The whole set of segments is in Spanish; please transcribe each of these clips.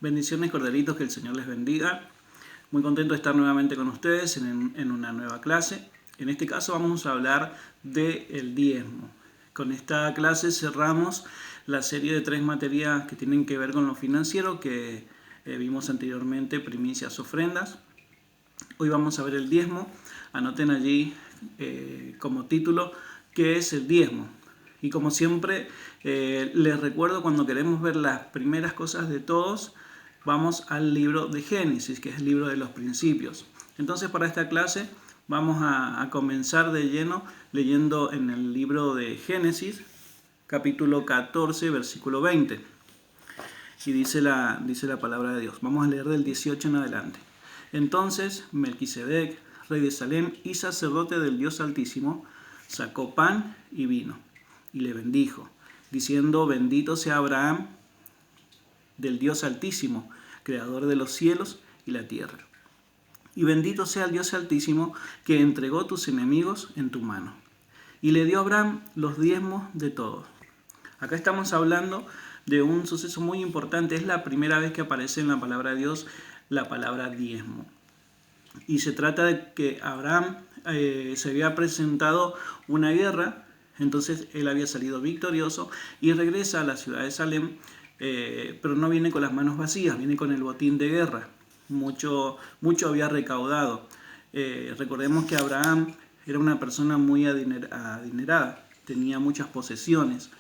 Bendiciones, corderitos, que el Señor les bendiga. Muy contento de estar nuevamente con ustedes en una nueva clase. En este caso vamos a hablar del diezmo. Con esta clase cerramos la serie de 3 materias que tienen que ver con lo financiero que vimos anteriormente, primicias, ofrendas. Hoy vamos a ver el diezmo. Anoten allí como título qué es el diezmo. Y como siempre, les recuerdo, cuando queremos ver las primeras cosas de todos, vamos al libro de Génesis, que es el libro de los principios. Entonces, para esta clase vamos a comenzar de lleno leyendo en el libro de Génesis, capítulo 14, versículo 20. Y dice la palabra de Dios. Vamos a leer del 18 en adelante. Entonces, Melquisedec, rey de Salem y sacerdote del Dios Altísimo, sacó pan y vino y le bendijo, diciendo: bendito sea Abraham del Dios Altísimo, creador de los cielos y la tierra. Y bendito sea el Dios Altísimo, que entregó tus enemigos en tu mano. Y le dio a Abraham los diezmos de todos. Acá estamos hablando de un suceso muy importante. Es la primera vez que aparece en la palabra de Dios la palabra diezmo. Y se trata de que Abraham se había presentado una guerra. Entonces él había salido victorioso y regresa a la ciudad de Salem, pero no viene con las manos vacías, viene con el botín de guerra. Mucho había recaudado. Recordemos que Abraham era una persona muy adinerada, tenía muchas posesiones.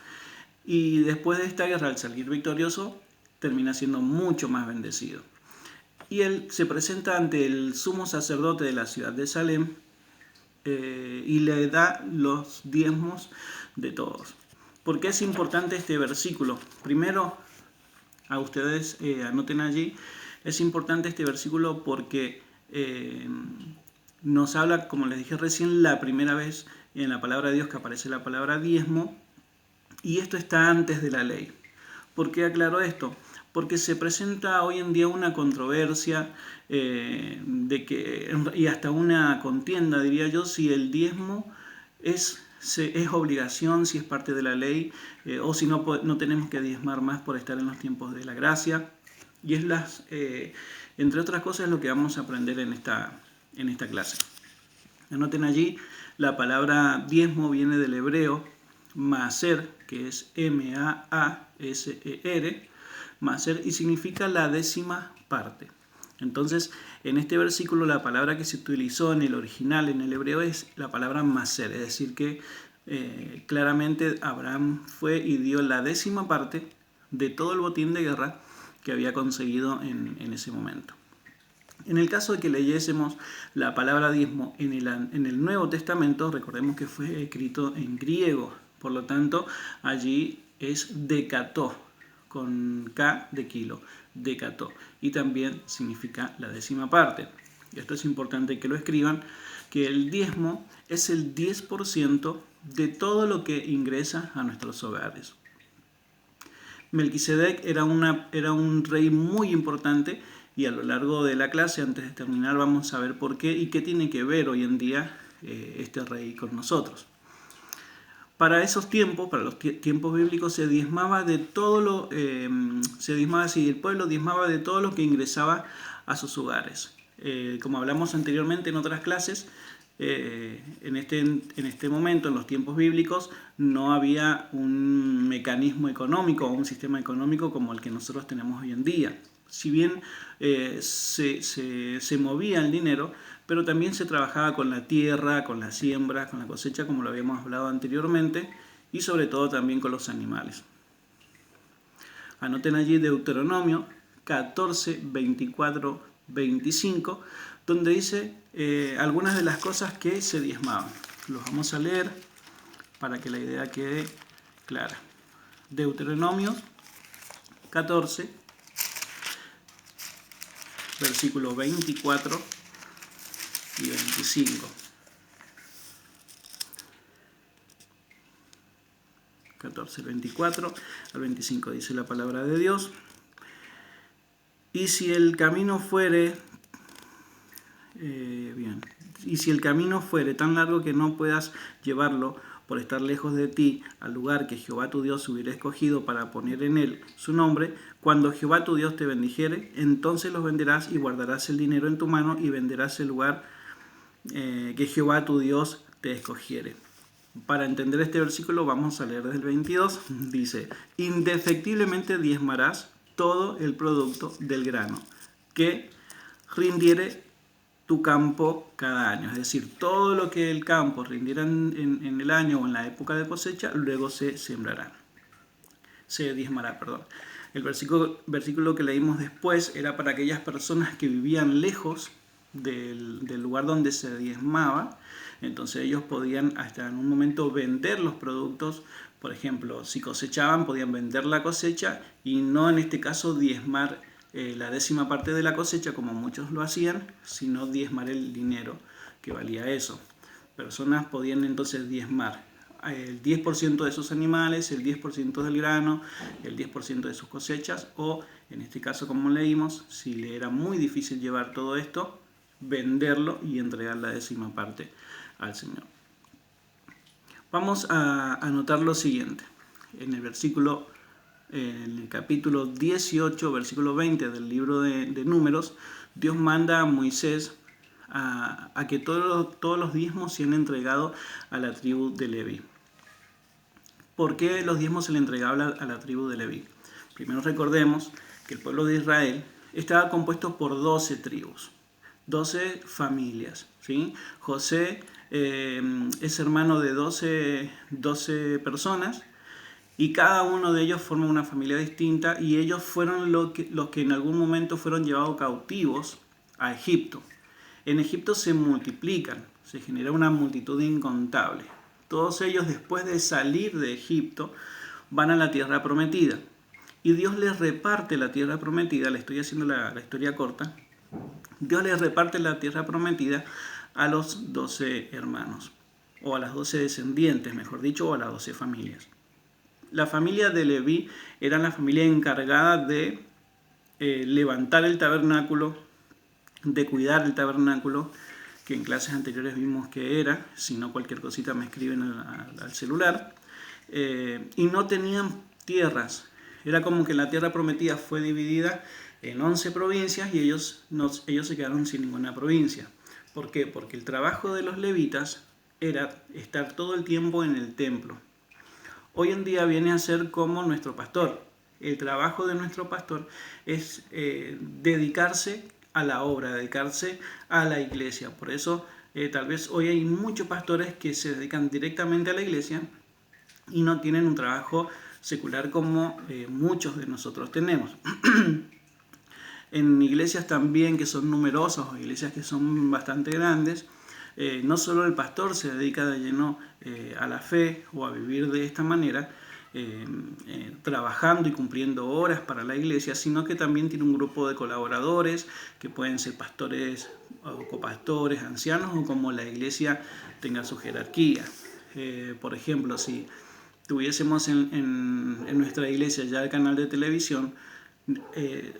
Y después de esta guerra, al salir victorioso, termina siendo mucho más bendecido. Y él se presenta ante el sumo sacerdote de la ciudad de Salem, y le da los diezmos de todos. ¿Por qué es importante este versículo? Primero, a ustedes anoten allí, es importante este versículo porque nos habla, como les dije recién, la primera vez en la palabra de Dios que aparece la palabra diezmo, y esto está antes de la ley. ¿Por qué aclaro esto? Porque se presenta hoy en día una controversia y hasta una contienda, diría yo, si el diezmo es obligación, si es parte de la ley, o si no tenemos que diezmar más por estar en los tiempos de la gracia. Y es entre otras cosas, lo que vamos a aprender en esta clase. Anoten allí, la palabra diezmo viene del hebreo maaser, que es M-A-A-S-E-R, maaser, y significa la décima parte. Entonces, en este versículo la palabra que se utilizó en el original, en el hebreo, es la palabra maaser, es decir que claramente Abraham fue y dio la décima parte de todo el botín de guerra que había conseguido en ese momento. En el caso de que leyésemos la palabra diezmo en el Nuevo Testamento, recordemos que fue escrito en griego, por lo tanto allí es decató, con K de kilo, decató, y también significa la décima parte. Y esto es importante que lo escriban, que el diezmo es el 10% de todo lo que ingresa a nuestros hogares. Melquisedec era un rey muy importante, y a lo largo de la clase, antes de terminar, vamos a ver por qué y qué tiene que ver hoy en día este rey con nosotros. Para esos tiempos, para los tiempos bíblicos, se diezmaba de todo el pueblo diezmaba de todo lo que ingresaba a sus hogares. Como hablamos anteriormente en otras clases, en este momento, en los tiempos bíblicos, no había un mecanismo económico o un sistema económico como el que nosotros tenemos hoy en día. Si bien se movía el dinero, pero también se trabajaba con la tierra, con la siembra, con la cosecha, como lo habíamos hablado anteriormente, y sobre todo también con los animales. Anoten allí Deuteronomio 14, 24, 25, donde dice algunas de las cosas que se diezmaban. Los vamos a leer para que la idea quede clara. Deuteronomio 14, versículos 24 y 25. 14, 24 al 25 dice la palabra de Dios. Y si el camino fuere y si el camino fuere tan largo que no puedas llevarlo, por estar lejos de ti al lugar que Jehová tu Dios hubiera escogido para poner en él su nombre, cuando Jehová tu Dios te bendijere, entonces los venderás y guardarás el dinero en tu mano y venderás el lugar que Jehová tu Dios te escogiere. Para entender este versículo vamos a leer desde el 22. Dice: indefectiblemente diezmarás todo el producto del grano que rindiere tu campo cada año. Es decir, todo lo que el campo rindiera en el año o en la época de cosecha, luego se sembrará. Se diezmará, perdón. El versículo que leímos después era para aquellas personas que vivían lejos del lugar donde se diezmaba. Entonces ellos podían hasta en un momento vender los productos. Por ejemplo, si cosechaban, podían vender la cosecha y no en este caso diezmar la 10ª parte de la cosecha como muchos lo hacían, sino diezmar el dinero que valía eso. Personas podían entonces diezmar el 10% de sus animales, el 10% del grano, el 10% de sus cosechas, o en este caso, como leímos, si le era muy difícil llevar todo esto, venderlo y entregar la 10ª parte al Señor. Vamos a anotar lo siguiente. En el capítulo 18, versículo 20 del libro de Números, Dios manda a Moisés a que todos los diezmos sean entregados a la tribu de Leví. ¿Por qué los diezmos se le entregaban a la tribu de Leví? Primero recordemos que el pueblo de Israel estaba compuesto por 12 tribus, 12 familias, ¿sí? José es hermano de 12 personas y cada uno de ellos forma una familia distinta y ellos fueron los que en algún momento fueron llevados cautivos a Egipto. En Egipto se multiplican, se genera una multitud incontable. Todos ellos, después de salir de Egipto, van a la tierra prometida. Y Dios les reparte la tierra prometida, le estoy haciendo la historia corta. Dios les reparte la tierra prometida a los 12 hermanos, o a las 12 descendientes, mejor dicho, o a las 12 familias. La familia de Leví era la familia encargada de levantar el tabernáculo, de cuidar el tabernáculo, que en clases anteriores vimos que era, si no cualquier cosita me escriben al celular, y no tenían tierras. Era como que la tierra prometida fue dividida en 11 provincias y ellos se quedaron sin ninguna provincia. ¿Por qué? Porque el trabajo de los levitas era estar todo el tiempo en el templo. Hoy en día viene a ser como nuestro pastor. El trabajo de nuestro pastor es dedicarse a la obra, dedicarse a la iglesia. Por eso tal vez hoy hay muchos pastores que se dedican directamente a la iglesia y no tienen un trabajo secular como muchos de nosotros tenemos. En iglesias también que son numerosas o iglesias que son bastante grandes, no solo el pastor se dedica de lleno a la fe o a vivir de esta manera, trabajando y cumpliendo horas para la iglesia, sino que también tiene un grupo de colaboradores que pueden ser pastores o copastores, ancianos o como la iglesia tenga su jerarquía. Por ejemplo, si tuviésemos en nuestra iglesia ya el canal de televisión,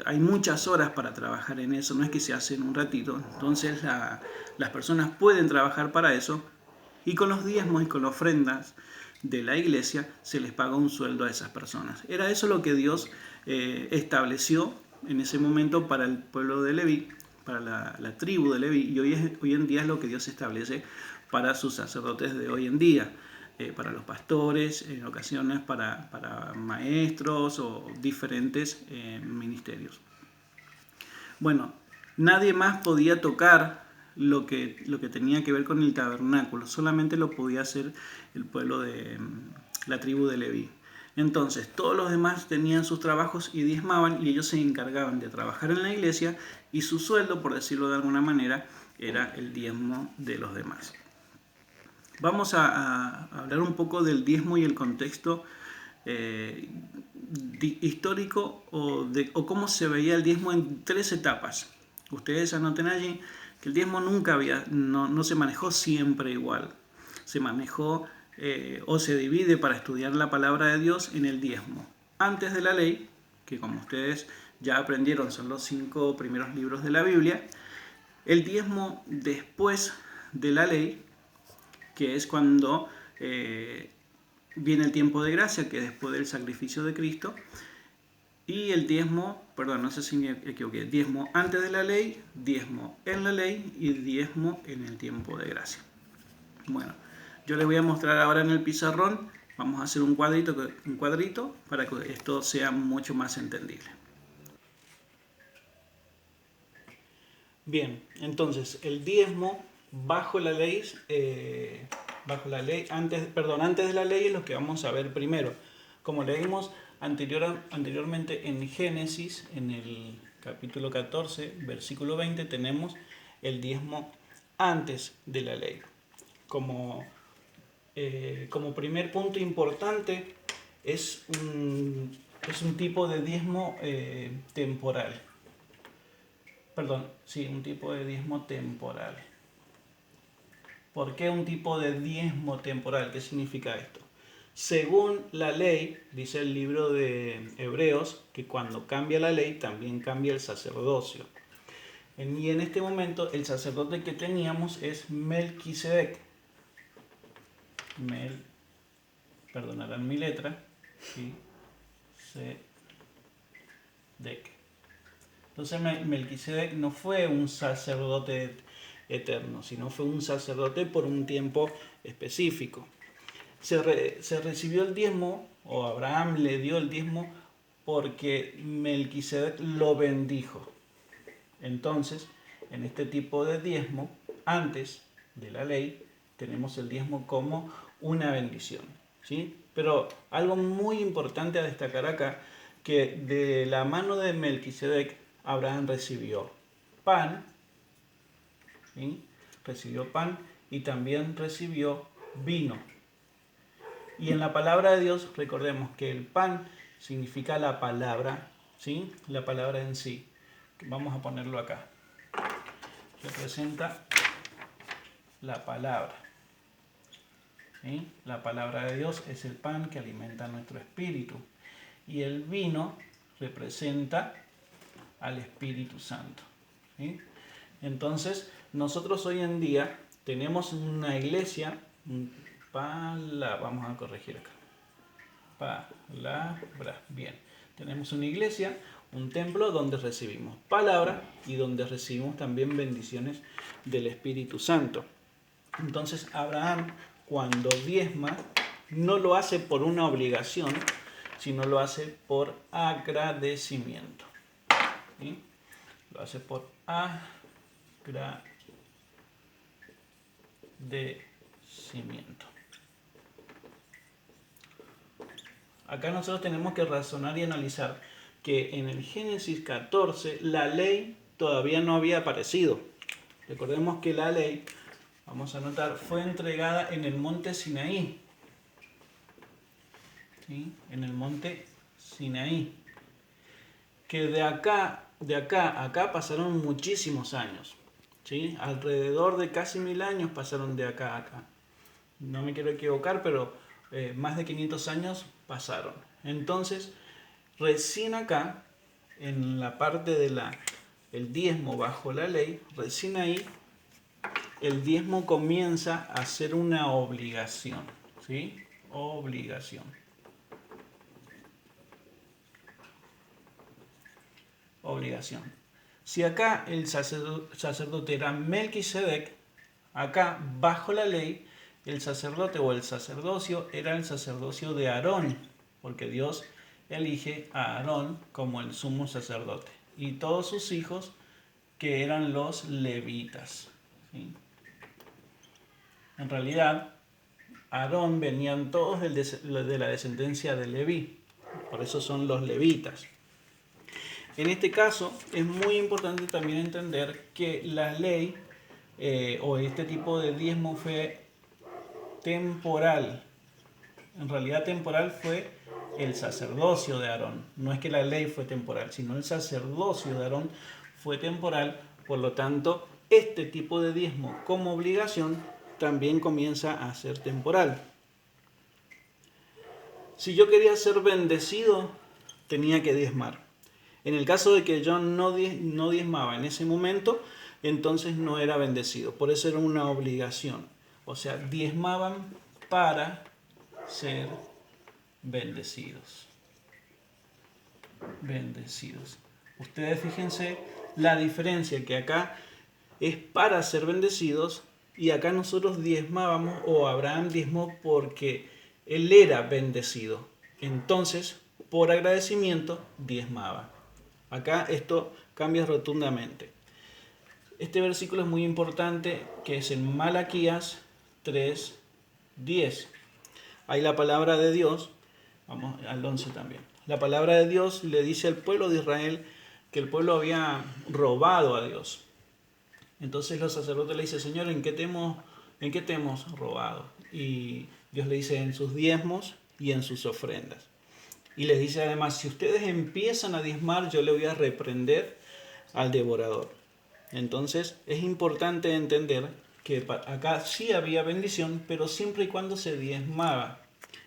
hay muchas horas para trabajar en eso, no es que se hace en un ratito. Entonces las personas pueden trabajar para eso y con los diezmos y con las ofrendas de la iglesia se les paga un sueldo a esas personas. Era eso lo que Dios estableció en ese momento para el pueblo de Leví, para la tribu de Leví, y hoy en día es lo que Dios establece para sus sacerdotes de hoy en día. Para los pastores, en ocasiones para maestros o diferentes ministerios. Bueno, nadie más podía tocar lo que tenía que ver con el tabernáculo, solamente lo podía hacer el pueblo de la tribu de Leví. Entonces, todos los demás tenían sus trabajos y diezmaban y ellos se encargaban de trabajar en la iglesia y su sueldo, por decirlo de alguna manera, era el diezmo de los demás. Vamos a hablar un poco del diezmo y el contexto histórico o cómo se veía el diezmo en 3 etapas. Ustedes anoten allí que el diezmo nunca no se manejó siempre igual. Se manejó o se divide para estudiar la palabra de Dios en el diezmo. Antes de la ley, que como ustedes ya aprendieron son los 5 primeros libros de la Biblia, el diezmo después de la ley, que es cuando viene el tiempo de gracia, que es después del sacrificio de Cristo, y el diezmo, perdón, no sé si me equivoqué, diezmo antes de la ley, diezmo en la ley y diezmo en el tiempo de gracia. Bueno, yo les voy a mostrar ahora en el pizarrón, vamos a hacer un cuadrito para que esto sea mucho más entendible. Bien, entonces el diezmo bajo la ley, antes de la ley es lo que vamos a ver primero. Como leímos anteriormente en Génesis, en el capítulo 14, versículo 20, tenemos el diezmo antes de la ley. Como primer punto importante, es un tipo de diezmo temporal. Perdón, sí, un tipo de diezmo temporal. ¿Por qué un tipo de diezmo temporal? ¿Qué significa esto? Según la ley, dice el libro de Hebreos, que cuando cambia la ley también cambia el sacerdocio. Y en este momento el sacerdote que teníamos es Melquisedec. Perdonarán mi letra. Melquisedec. Entonces Melquisedec no fue un sacerdote eterno, sino fue un sacerdote por un tiempo específico. Se recibió el diezmo, o Abraham le dio el diezmo, porque Melquisedec lo bendijo. Entonces, en este tipo de diezmo, antes de la ley, tenemos el diezmo como una bendición, ¿sí? Pero algo muy importante a destacar acá, que de la mano de Melquisedec, Abraham recibió pan, ¿sí? Recibió pan y también recibió vino. Y en la palabra de Dios, recordemos que el pan significa la palabra, ¿sí? La palabra en sí. Vamos a ponerlo acá. Representa la palabra, ¿sí? La palabra de Dios es el pan que alimenta nuestro espíritu. Y el vino representa al Espíritu Santo, ¿sí? Entonces, nosotros hoy en día tenemos una iglesia, vamos a corregir acá, palabra, bien, tenemos una iglesia, un templo donde recibimos palabra y donde recibimos también bendiciones del Espíritu Santo. Entonces, Abraham, cuando diezma, no lo hace por una obligación, sino lo hace por agradecimiento, ¿sí? Lo hace por agradecimiento. Acá nosotros tenemos que razonar y analizar que en el Génesis 14 la ley todavía no había aparecido. Recordemos que la ley, vamos a anotar, fue entregada en el monte Sinaí. ¿Sí? En el monte Sinaí. Que de acá a acá pasaron muchísimos años, ¿sí? Alrededor de casi 1000 años pasaron de acá a acá. No me quiero equivocar, pero más de 500 años pasaron. Entonces, recién acá, en la parte de el diezmo bajo la ley, recién ahí, el diezmo comienza a ser una obligación, ¿sí? Obligación. Si acá el sacerdote era Melquisedec, acá bajo la ley el sacerdote o el sacerdocio era el sacerdocio de Aarón, porque Dios elige a Aarón como el sumo sacerdote y todos sus hijos que eran los levitas, ¿sí? En realidad, Aarón venían todos de la descendencia de Leví, por eso son los levitas. En este caso es muy importante también entender que la ley o este tipo de diezmo fue temporal. En realidad temporal fue el sacerdocio de Aarón. No es que la ley fue temporal, sino el sacerdocio de Aarón fue temporal. Por lo tanto, este tipo de diezmo como obligación también comienza a ser temporal. Si yo quería ser bendecido, tenía que diezmar. En el caso de que yo no diezmaba en ese momento, entonces no era bendecido. Por eso era una obligación. O sea, diezmaban para ser bendecidos. Bendecidos. Ustedes fíjense la diferencia, que acá es para ser bendecidos y acá nosotros diezmábamos, o Abraham diezmó porque él era bendecido. Entonces, por agradecimiento, diezmaba. Acá esto cambia rotundamente. Este versículo es muy importante, que es en Malaquías 3:10. Ahí la palabra de Dios, vamos al 11 también. La palabra de Dios le dice al pueblo de Israel que el pueblo había robado a Dios. Entonces los sacerdotes le dicen: Señor, ¿en qué te hemos robado? Y Dios le dice: en sus diezmos y en sus ofrendas. Y les dice además: si ustedes empiezan a diezmar, yo le voy a reprender al devorador. Entonces es importante entender que acá sí había bendición, pero siempre y cuando se diezmaba.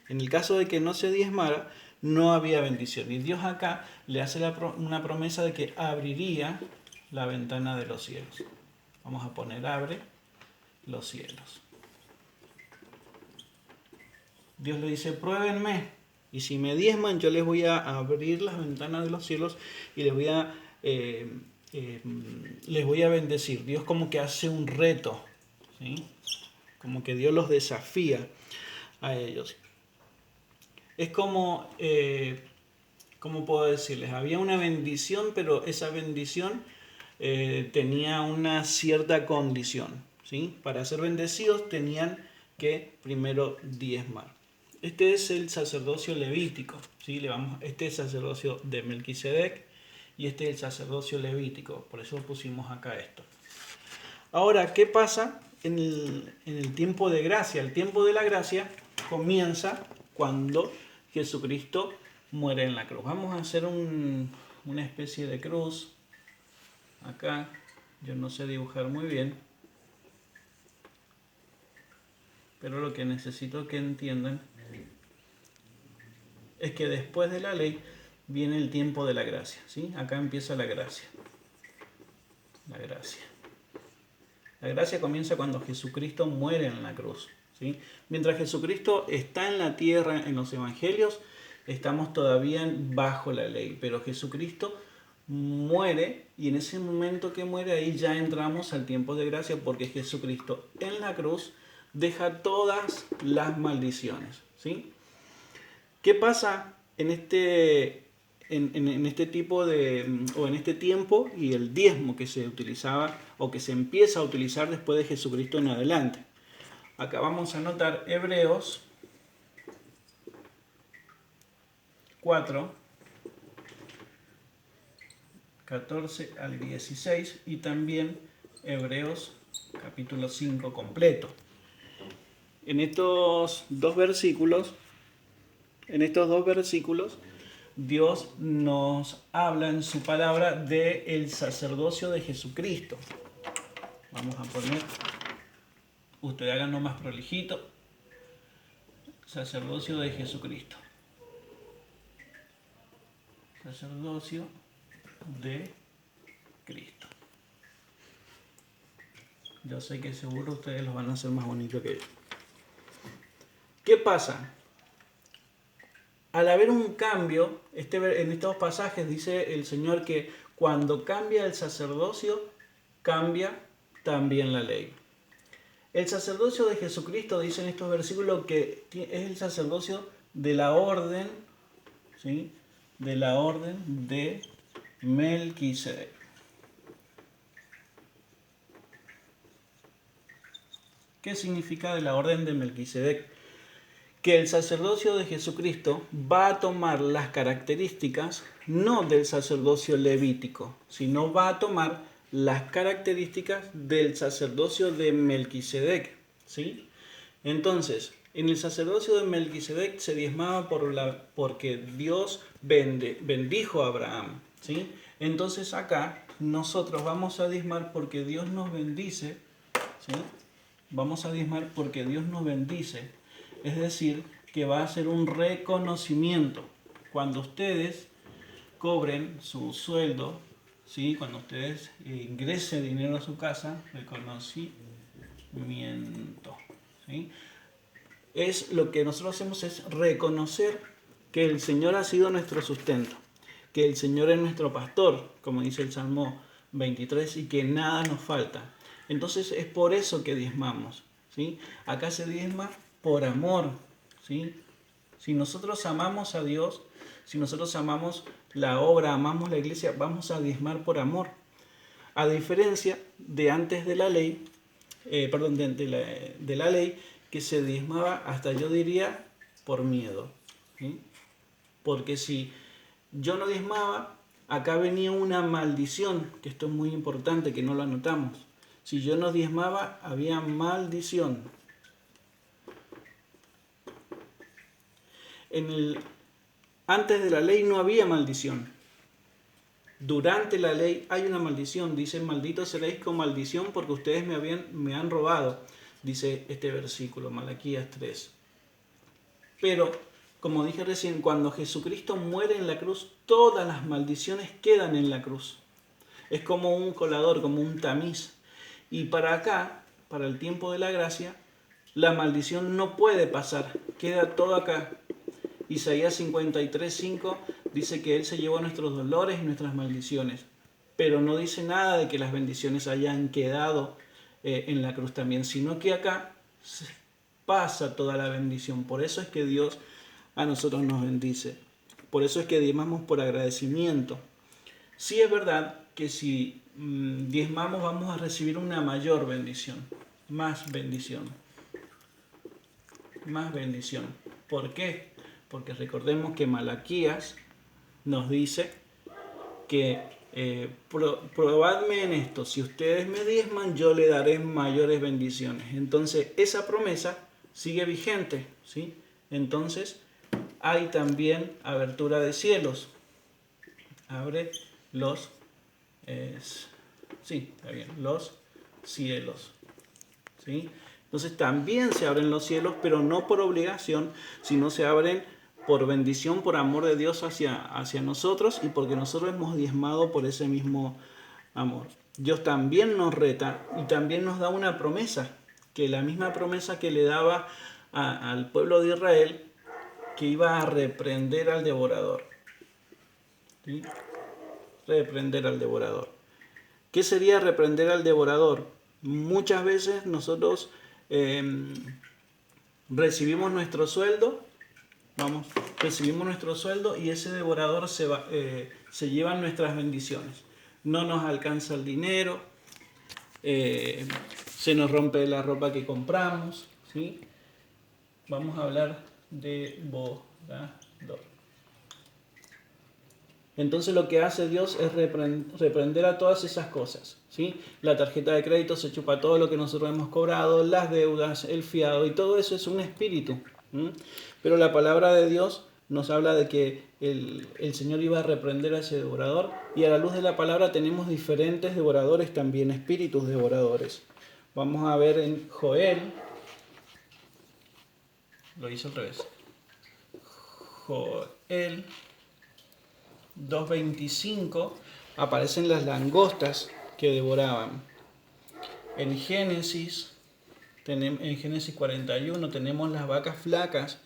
En el caso de que no se diezmara, no había bendición. Y Dios acá le hace una promesa de que abriría la ventana de los cielos. Vamos a poner: abre los cielos. Dios le dice: pruébenme, y si me diezman, yo les voy a abrir las ventanas de los cielos y les voy a bendecir. Dios como que hace un reto, ¿sí? Como que Dios los desafía a ellos. Es como, ¿cómo puedo decirles? Había una bendición, pero esa bendición tenía una cierta condición, ¿sí? Para ser bendecidos tenían que primero diezmar. Este es el sacerdocio levítico, ¿sí? Este es el sacerdocio de Melquisedec y este es el sacerdocio levítico. Por eso pusimos acá esto. Ahora, ¿qué pasa en el tiempo de gracia? El tiempo de la gracia comienza cuando Jesucristo muere en la cruz. Vamos a hacer una especie de cruz. Acá yo no sé dibujar muy bien, pero lo que necesito que entiendan es que después de la ley viene el tiempo de la gracia, ¿sí? Acá empieza la gracia. La gracia. La gracia comienza cuando Jesucristo muere en la cruz, ¿sí? Mientras Jesucristo está en la tierra, en los evangelios, estamos todavía bajo la ley, pero Jesucristo muere, y en ese momento que muere, ahí ya entramos al tiempo de gracia, porque Jesucristo en la cruz deja todas las maldiciones, ¿sí? ¿Qué pasa en este tipo en este tiempo y el diezmo que se utilizaba o que se empieza a utilizar después de Jesucristo en adelante? Acá vamos a anotar Hebreos 4, 14 al 16 y también Hebreos capítulo 5 completo. En estos dos versículos, Dios nos habla en su palabra del sacerdocio de Jesucristo. Vamos a poner, ustedes háganlo más prolijito: sacerdocio de Jesucristo. Sacerdocio de Cristo. Yo sé que seguro ustedes los van a hacer más bonito que yo. ¿Qué pasa? Al haber un cambio, en estos pasajes dice el Señor que cuando cambia el sacerdocio, cambia también la ley. El sacerdocio de Jesucristo, dice en estos versículos, que es el sacerdocio de la orden, ¿sí? De la orden de Melquisedec. ¿Qué significa de la orden de Melquisedec? Que el sacerdocio de Jesucristo va a tomar las características no del sacerdocio levítico, sino va a tomar las características del sacerdocio de Melquisedec, ¿sí? Entonces, en el sacerdocio de Melquisedec se diezmaba porque Dios bendijo a Abraham, ¿sí? Entonces acá nosotros vamos a diezmar porque Dios nos bendice, ¿sí? Vamos a diezmar porque Dios nos bendice. Es decir, que va a ser un reconocimiento. Cuando ustedes cobren su sueldo, ¿sí? Cuando ustedes ingresen dinero a su casa, reconocimiento, ¿sí? es lo que nosotros hacemos es reconocer que el Señor ha sido nuestro sustento, que el Señor es nuestro pastor, como dice el Salmo 23, y que nada nos falta. Entonces es por eso que diezmamos, ¿sí? Acá se diezma por amor, ¿sí? Si nosotros amamos a Dios, si nosotros amamos la obra, amamos la iglesia, vamos a diezmar por amor. A diferencia de antes de la ley, de la ley, que se diezmaba hasta yo diría por miedo, ¿sí? Porque si yo no diezmaba, acá venía una maldición, que esto es muy importante, que no lo anotamos. Si yo no diezmaba, había maldición. Antes de la ley no había maldición. Durante la ley hay una maldición. Dice, malditos seréis con maldición porque ustedes me han robado. Dice este versículo, Malaquías 3. Pero, como dije recién, cuando Jesucristo muere en la cruz, todas las maldiciones quedan en la cruz. Es como un colador, como un tamiz. Y para acá, para el tiempo de la gracia, la maldición no puede pasar. Queda todo acá. Isaías 53:5 dice que Él se llevó nuestros dolores y nuestras maldiciones. Pero no dice nada de que las bendiciones hayan quedado en la cruz también, sino que acá pasa toda la bendición. Por eso es que Dios a nosotros nos bendice. Por eso es que diezmamos por agradecimiento. Sí es verdad que si diezmamos vamos a recibir una mayor bendición, más bendición, más bendición. ¿Por qué? Porque recordemos que Malaquías nos dice que probadme en esto, si ustedes me diezman yo le daré mayores bendiciones. Entonces esa promesa sigue vigente, ¿sí? Entonces hay también abertura de cielos. Abre los, está bien, los cielos, ¿sí? Entonces también se abren los cielos, pero no por obligación, sino se abren por bendición, por amor de Dios hacia nosotros y porque nosotros hemos diezmado por ese mismo amor. Dios también nos reta y también nos da una promesa, que la misma promesa que le daba al pueblo de Israel, que iba a reprender al devorador. ¿Sí? Reprender al devorador. ¿Qué sería reprender al devorador? Muchas veces nosotros recibimos nuestro sueldo, recibimos nuestro sueldo y ese devorador se lleva nuestras bendiciones. No nos alcanza el dinero, se nos rompe la ropa que compramos, ¿sí? Vamos a hablar de devorador. Entonces lo que hace Dios es reprender a todas esas cosas, ¿sí? La tarjeta de crédito se chupa todo lo que nosotros hemos cobrado, las deudas, el fiado, y todo eso es un espíritu. Pero la palabra de Dios nos habla de que el Señor iba a reprender a ese devorador, y a la luz de la palabra tenemos diferentes devoradores también, espíritus devoradores. Vamos a ver en Joel, lo hice al revés, Joel 2:25 aparecen las langostas que devoraban. En Génesis 41 tenemos las vacas flacas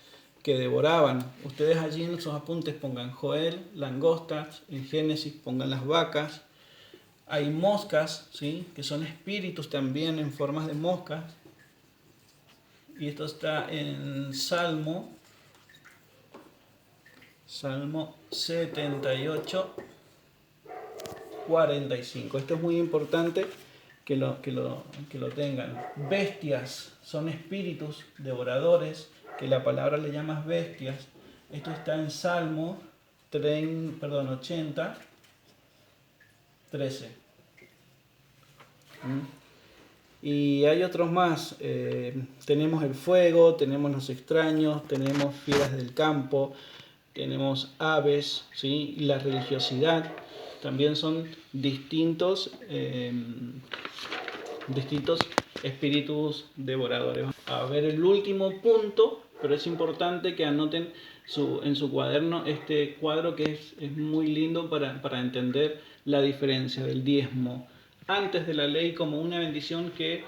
que devoraban. Ustedes allí en sus apuntes pongan Joel, langostas, en Génesis pongan las vacas. Hay moscas, ¿sí? Que son espíritus también en formas de moscas. Y esto está en Salmo 78, 45. Esto es muy importante que lo tengan. Bestias son espíritus devoradores, que la palabra le llama bestias. Esto está en Salmo 80, 13. Y hay otros más. Tenemos el fuego, tenemos los extraños, tenemos fieras del campo, tenemos aves, ¿sí? Y la religiosidad. También son distintos espíritus devoradores. A ver el último punto, pero es importante que anoten en su cuaderno este cuadro que es muy lindo para entender la diferencia del diezmo antes de la ley como una bendición que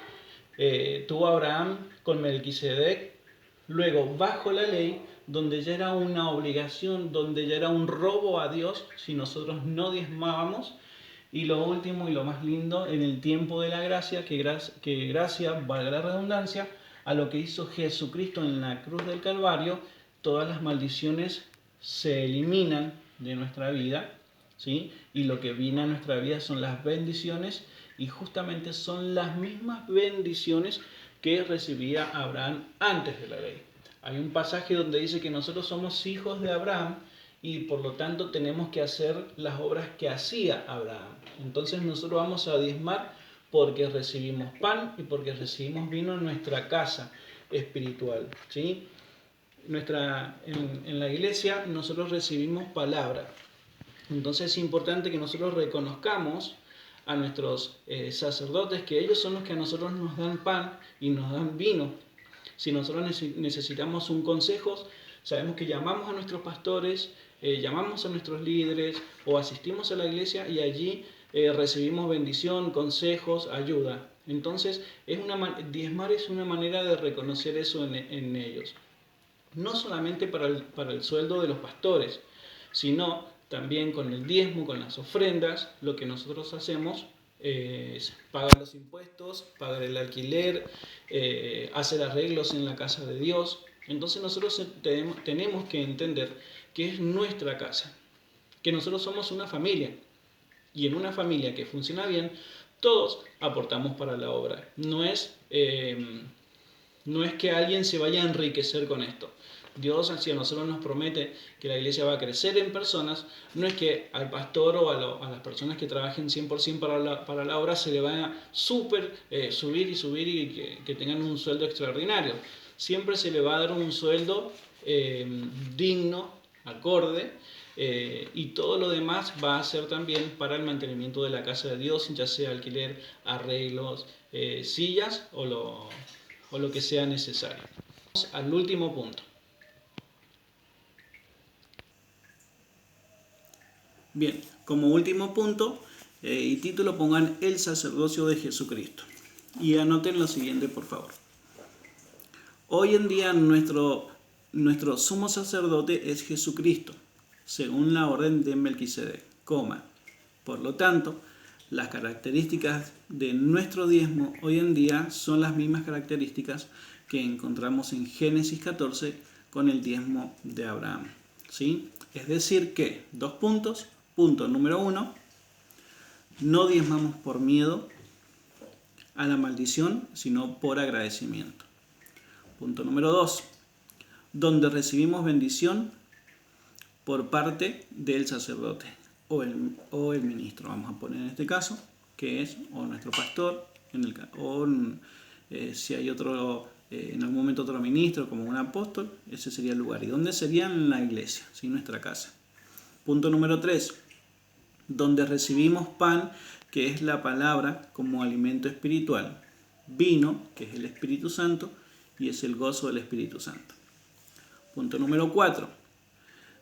tuvo Abraham con Melquisedec, Luego, bajo la ley, donde ya era una obligación, donde ya era un robo a Dios si nosotros no diezmábamos. Y lo último y lo más lindo, en el tiempo de la gracia, que gracia, valga la redundancia, a lo que hizo Jesucristo en la cruz del Calvario, todas las maldiciones se eliminan de nuestra vida, ¿sí? Y lo que viene a nuestra vida son las bendiciones, y justamente son las mismas bendiciones que recibía Abraham antes de la ley. Hay un pasaje donde dice que nosotros somos hijos de Abraham y por lo tanto tenemos que hacer las obras que hacía Abraham. Entonces nosotros vamos a diezmar porque recibimos pan y porque recibimos vino en nuestra casa espiritual, ¿sí? En la iglesia nosotros recibimos palabra. Entonces es importante que nosotros reconozcamos a nuestros sacerdotes, que ellos son los que a nosotros nos dan pan y nos dan vino. Si nosotros necesitamos un consejo, sabemos que llamamos a nuestros pastores, llamamos a nuestros líderes o asistimos a la iglesia y allí recibimos bendición, consejos, ayuda. Entonces, diezmar es una manera de reconocer eso en ellos. No solamente para el sueldo de los pastores, sino también con el diezmo, con las ofrendas. Lo que nosotros hacemos es pagar los impuestos, pagar el alquiler, hacer arreglos en la casa de Dios. Entonces nosotros tenemos que entender que es nuestra casa, que nosotros somos una familia, y en una familia que funciona bien, todos aportamos para la obra. No es que alguien se vaya a enriquecer con esto. Dios, si a nosotros nos promete que la iglesia va a crecer en personas, no es que al pastor o a las personas que trabajen 100% para la obra se le va a subir y que tengan un sueldo extraordinario. Siempre se le va a dar un sueldo digno, acorde, y todo lo demás va a ser también para el mantenimiento de la casa de Dios, ya sea alquiler, arreglos, sillas o lo que sea necesario. Vamos al último punto. Bien, como último punto y título pongan el sacerdocio de Jesucristo. Y anoten lo siguiente, por favor. Hoy en día nuestro sumo sacerdote es Jesucristo, según la orden de Melquisedec, Por lo tanto, las características de nuestro diezmo hoy en día son las mismas características que encontramos en Génesis 14 con el diezmo de Abraham, ¿sí? Es decir que, 2 puntos. Punto número 1, no diezmamos por miedo a la maldición, sino por agradecimiento. Punto número 2, donde recibimos bendición por parte del sacerdote o el ministro, vamos a poner en este caso, que es o nuestro pastor, si hay otro, en algún momento otro ministro como un apóstol, ese sería el lugar. ¿Y dónde sería? En la iglesia, ¿sí? Nuestra casa. Punto número 3, donde recibimos pan, que es la palabra como alimento espiritual, vino, que es el Espíritu Santo, y es el gozo del Espíritu Santo. Punto número 4,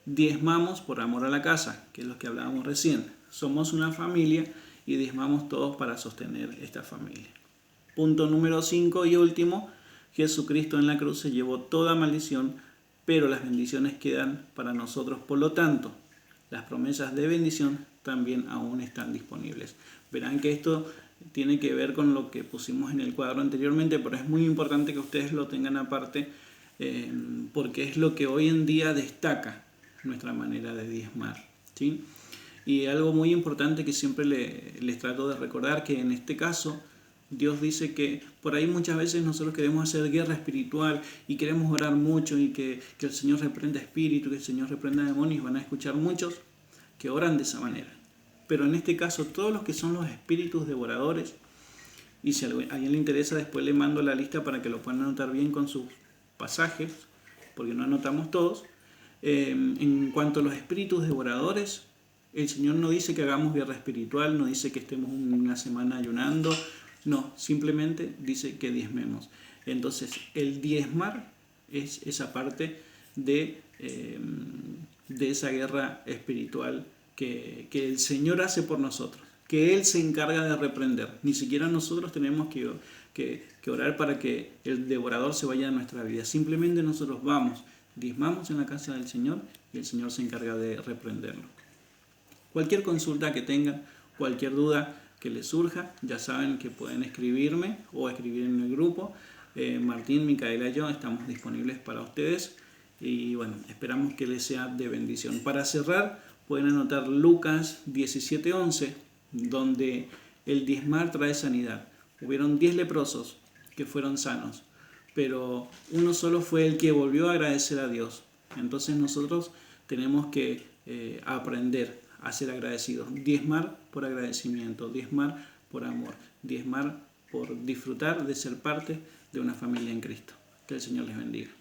diezmamos por amor a la casa, que es lo que hablábamos recién. Somos una familia y diezmamos todos para sostener esta familia. Punto número 5 y último, Jesucristo en la cruz se llevó toda maldición, pero las bendiciones quedan para nosotros. Por lo tanto, las promesas de bendición también aún están disponibles. Verán que esto tiene que ver con lo que pusimos en el cuadro anteriormente, pero es muy importante que ustedes lo tengan aparte, porque es lo que hoy en día destaca nuestra manera de diezmar, ¿sí? Y algo muy importante que siempre les trato de recordar, que en este caso Dios dice que por ahí muchas veces nosotros queremos hacer guerra espiritual y queremos orar mucho y que el Señor reprenda espíritu, que el Señor reprenda demonios. Van a escuchar muchos que oran de esa manera. Pero en este caso, todos los que son los espíritus devoradores, y si a alguien le interesa, después le mando la lista para que lo puedan anotar bien con sus pasajes, porque no anotamos todos. En cuanto a los espíritus devoradores, el Señor no dice que hagamos guerra espiritual, no dice que estemos una semana ayunando, no, simplemente dice que diezmemos. Entonces, el diezmar es esa parte de esa guerra espiritual que el Señor hace por nosotros, que Él se encarga de reprender. Ni siquiera nosotros tenemos que orar para que el devorador se vaya de nuestra vida. Simplemente nosotros vamos, diezmamos en la casa del Señor y el Señor se encarga de reprenderlo. Cualquier consulta que tengan, cualquier duda que les surja, ya saben que pueden escribirme o escribir en el grupo. Martín, Micaela y yo estamos disponibles para ustedes y bueno, esperamos que les sea de bendición. Para cerrar, pueden anotar Lucas 17:11, donde el diezmar trae sanidad. Hubieron 10 leprosos que fueron sanos, pero uno solo fue el que volvió a agradecer a Dios. Entonces nosotros tenemos que aprender a ser agradecidos. Diezmar por agradecimiento, diezmar por amor, diezmar por disfrutar de ser parte de una familia en Cristo. Que el Señor les bendiga.